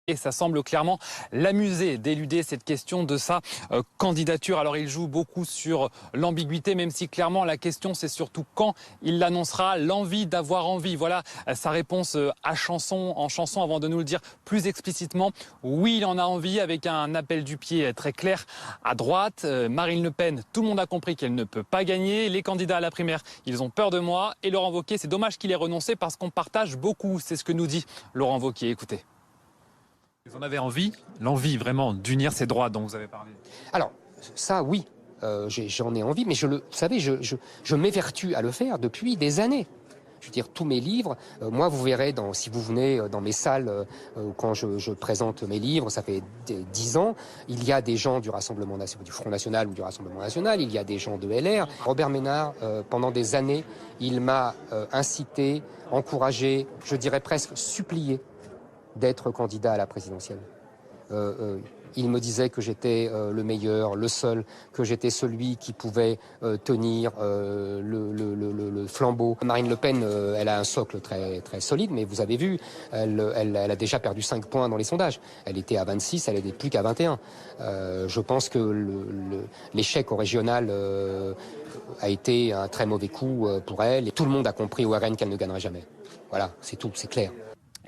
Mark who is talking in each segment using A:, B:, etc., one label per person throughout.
A: Et ça semble clairement l'amuser d'éluder cette question de sa candidature. Alors il joue beaucoup sur l'ambiguïté, même si clairement la question c'est surtout quand il l'annoncera, l'envie d'avoir envie. Voilà sa réponse en chanson avant de nous le dire plus explicitement. Oui, il en a envie avec un appel du pied très clair à droite. Marine Le Pen, tout le monde a compris qu'elle ne peut pas gagner. Les candidats à la primaire, ils ont peur de moi. Et Laurent Wauquiez, c'est dommage qu'il ait renoncé parce qu'on partage beaucoup. C'est ce que nous dit Laurent Wauquiez. Écoutez. Vous en avez envie, l'envie vraiment d'unir ces droits dont vous avez parlé?
B: Alors, ça, oui, j'en ai envie, mais vous savez, je m'évertue à le faire depuis des années. Je veux dire, tous mes livres, moi, vous verrez, si vous venez dans mes salles, quand je présente mes livres, ça fait 10 ans, il y a des gens du Rassemblement national, du Front National ou du Rassemblement National, il y a des gens de LR. Robert Ménard, pendant des années, il m'a incité, encouragé, je dirais presque supplié d'être candidat à la présidentielle. Il me disait que j'étais le meilleur, le seul, que j'étais celui qui pouvait tenir le flambeau. Marine Le Pen, elle a un socle très, très solide, mais vous avez vu, elle a déjà perdu 5 points dans les sondages. Elle était à 26, elle n'est plus qu'à 21. Je pense que l'échec au régional a été un très mauvais coup pour elle. Et tout le monde a compris au RN qu'elle ne gagnerait jamais. Voilà, c'est tout, c'est clair.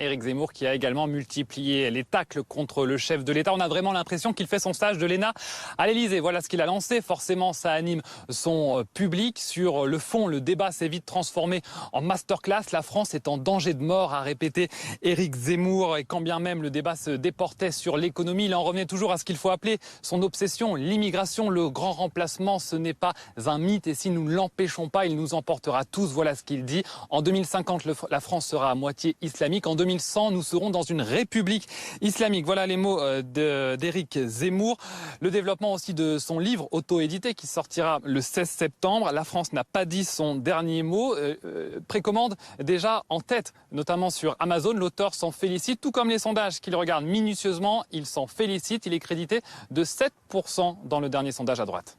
A: Éric Zemmour qui a également multiplié les tacles contre le chef de l'État. On a vraiment l'impression qu'il fait son stage de l'ENA à l'Élysée. Voilà ce qu'il a lancé. Forcément, ça anime son public. Sur le fond, le débat s'est vite transformé en masterclass. La France est en danger de mort, a répété Éric Zemmour. Et quand bien même le débat se déportait sur l'économie, il en revenait toujours à ce qu'il faut appeler son obsession, l'immigration. Le grand remplacement, ce n'est pas un mythe. Et si nous ne l'empêchons pas, il nous emportera tous. Voilà ce qu'il dit. En 2050, la France sera à moitié islamique. En 2100, nous serons dans une république islamique. Voilà les mots d'Éric Zemmour. Le développement aussi de son livre auto-édité qui sortira le 16 septembre. La France n'a pas dit son dernier mot. Précommande déjà en tête, notamment sur Amazon. L'auteur s'en félicite, tout comme les sondages qu'il regarde minutieusement. Il s'en félicite. Il est crédité de 7% dans le dernier sondage à droite.